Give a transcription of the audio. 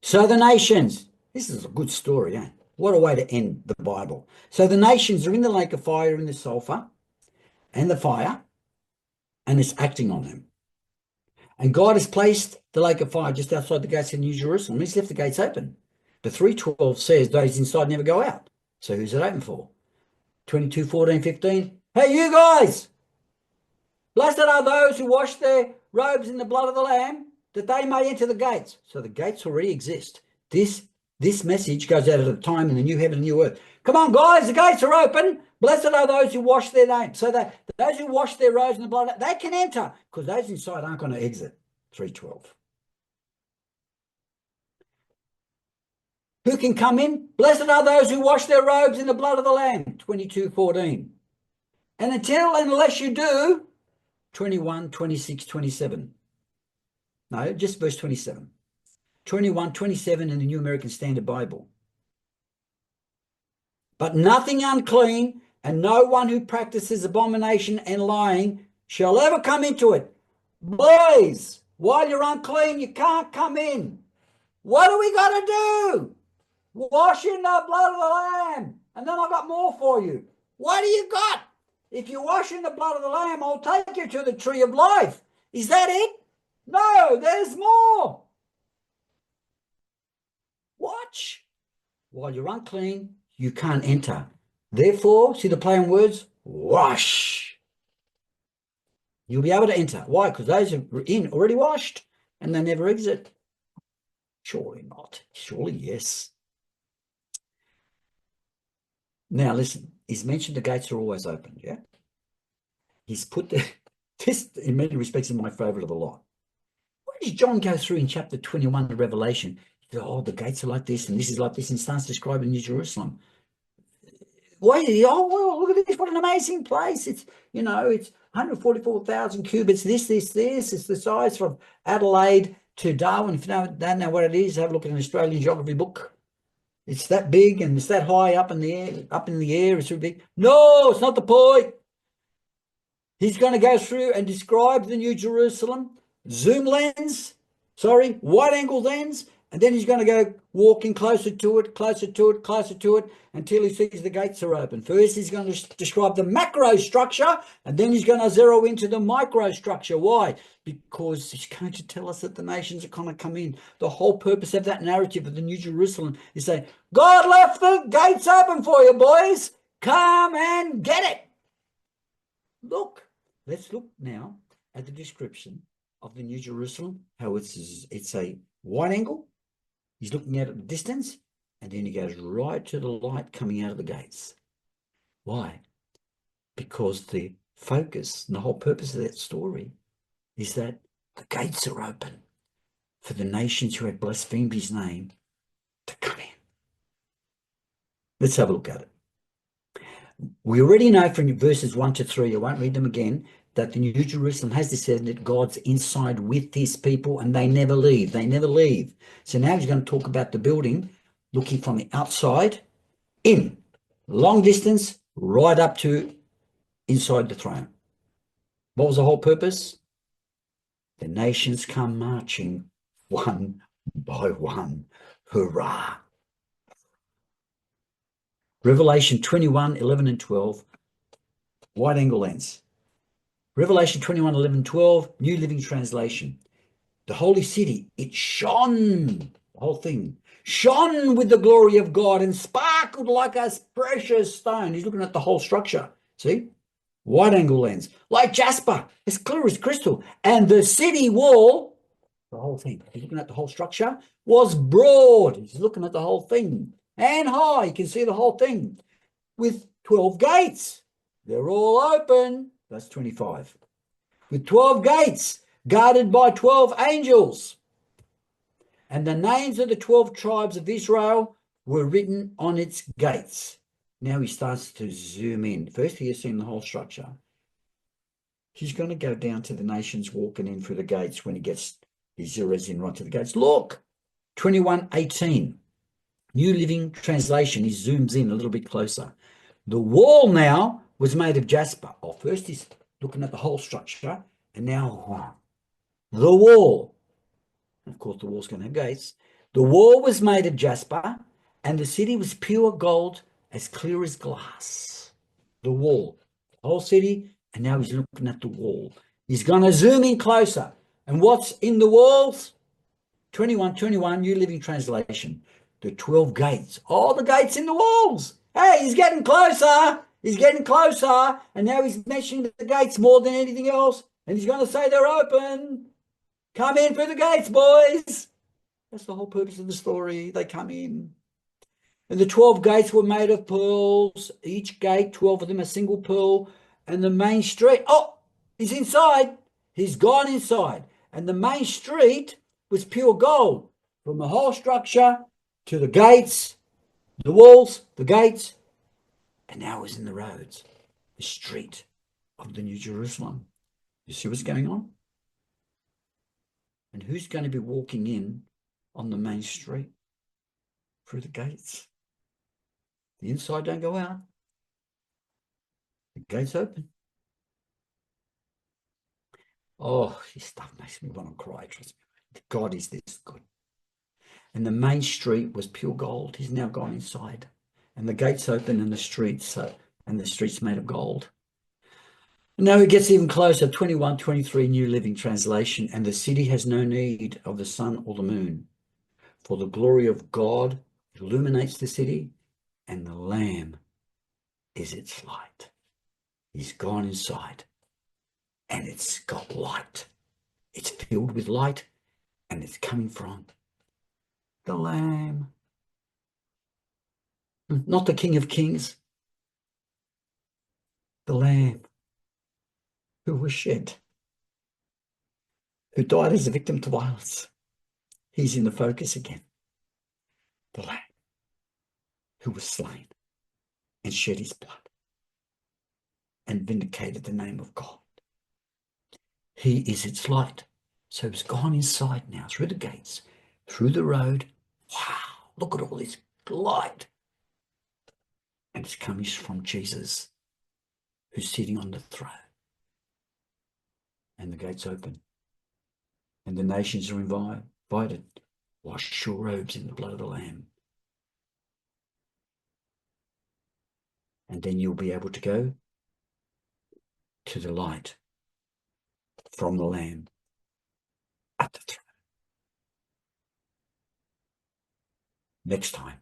So the nations, this is a good story, eh? What a way to end the Bible. So the nations are in the lake of fire, in the sulfur and the fire, and it's acting on them. And God has placed the lake of fire just outside the gates of New Jerusalem. He's left the gates open. But 3:12 says those inside never go out. So who's it open for? 22:14-15. Hey, you guys! Blessed are those who wash their robes in the blood of the Lamb, that they may enter the gates. So the gates already exist. This message goes out at a time in the new heaven and new earth. Come on, guys, the gates are open. Blessed are those who wash their names. So that those who wash their robes in the blood, they can enter, because those inside aren't going to exit. 3:12. Who can come in? Blessed are those who wash their robes in the blood of the Lamb. 22:14. And unless you do, 21, 26, 27. No, just verse 27. 21, 27 in the New American Standard Bible. But nothing unclean and no one who practices abomination and lying shall ever come into it. Boys, while you're unclean, you can't come in. What do we got to do? Wash in the blood of the Lamb. And then I've got more for you. What do you got? If you wash in the blood of the Lamb, I'll take you to the tree of life. Is that it? No, there's more. Watch. While you're unclean, you can't enter. Therefore, see the play on words? Wash. You'll be able to enter. Why? Because those are in already washed and they never exit. Surely not. Surely yes. Now listen, he's mentioned the gates are always open, yeah? He's put this in many respects is my favorite of the lot. Why does John go through in chapter 21 of Revelation? He says, oh, the gates are like this and this is like this, and starts describing New Jerusalem. Why? Oh, well, look at this, what an amazing place. It's, it's 144,000 cubits, this. It's the size from Adelaide to Darwin. If you don't know what it is, have a look at an Australian geography book. It's that big and it's that high up in the air. It's so big. No, it's not the point. He's going to go through and describe the New Jerusalem, wide angle lens, and then he's going to go walking closer to it, until he sees the gates are open. First, he's going to describe the macro structure, and then he's going to zero into the micro structure. Why? Because he's going to tell us that the nations are going to come in. The whole purpose of that narrative of the New Jerusalem is saying, God left the gates open for you, boys. Come and get it. Look, let's look now at the description of the New Jerusalem, how it's a wide angle. He's looking at it at a distance, and then he goes right to the light coming out of the gates. Why? Because the focus and the whole purpose of that story is that the gates are open for the nations who had blasphemed his name to come in. Let's have a look at it. We already know from verses 1 to 3, I won't read them again, that the New Jerusalem has descended. God's inside with his people, and they never leave. They never leave. So now he's going to talk about the building, looking from the outside in, long distance, right up to inside the throne. What was the whole purpose? The nations come marching one by one. Hurrah! Revelation 21, 11 and 12, wide angle lens. Revelation 21, 11, 12, New Living Translation. The holy city, it shone, the whole thing, shone with the glory of God and sparkled like a precious stone. He's looking at the whole structure. See? Wide angle lens. Like jasper, as clear as crystal. And the city wall, the whole thing, he's looking at the whole structure, was broad. He's looking at the whole thing. And high, you can see the whole thing. With 12 gates. They're all open. That's 25. With 12 gates, guarded by 12 angels. And the names of the 12 tribes of Israel were written on its gates. Now he starts to zoom in. First, he has seen the whole structure. He's going to go down to the nations walking in through the gates when he zeroes in right to the gates. Look, 21:18. New Living Translation. He zooms in a little bit closer. The wall now was made of jasper. Oh, first he's looking at the whole structure, and now the wall. Of course, the wall's going to have gates. The wall was made of jasper, and the city was pure gold, as clear as glass. The wall, the whole city, and now he's looking at the wall. He's going to zoom in closer. And what's in the walls? 21:21, New Living Translation. The 12 gates. Oh, the gates in the walls. Hey, he's getting closer. He's getting closer. And now he's mentioning the gates more than anything else. And he's going to say they're open. Come in through the gates, boys. That's the whole purpose of the story. They come in. And the 12 gates were made of pearls. Each gate, 12 of them, a single pearl. And the main street, oh, he's inside. He's gone inside. And the main street was pure gold, from the whole structure to the gates, the walls, the gates. And now it was in the roads, the street of the New Jerusalem. You see what's going on? And who's going to be walking in on the main street? Through the gates. The inside don't go out. The gates open. Oh, this stuff makes me want to cry. Trust me. God is this good. And the main street was pure gold. He's now gone inside. And the gates open and the streets made of gold. And now it gets even closer. 21:23 New Living Translation. And the city has no need of the sun or the moon, for the glory of God illuminates the city, and the Lamb is its light. He's gone inside, and it's got light. It's filled with light, and it's coming from the Lamb. Not the King of Kings, the Lamb who was shed, who died as a victim to violence. He's in the focus again. The Lamb who was slain and shed his blood and vindicated the name of God. He is its light. So it's gone inside now, through the gates, through the road. Wow, look at all this light. And it's coming from Jesus, who's sitting on the throne. And the gates open. And the nations are invited. Wash your robes in the blood of the Lamb. And then you'll be able to go to the light from the Lamb at the throne. Next time.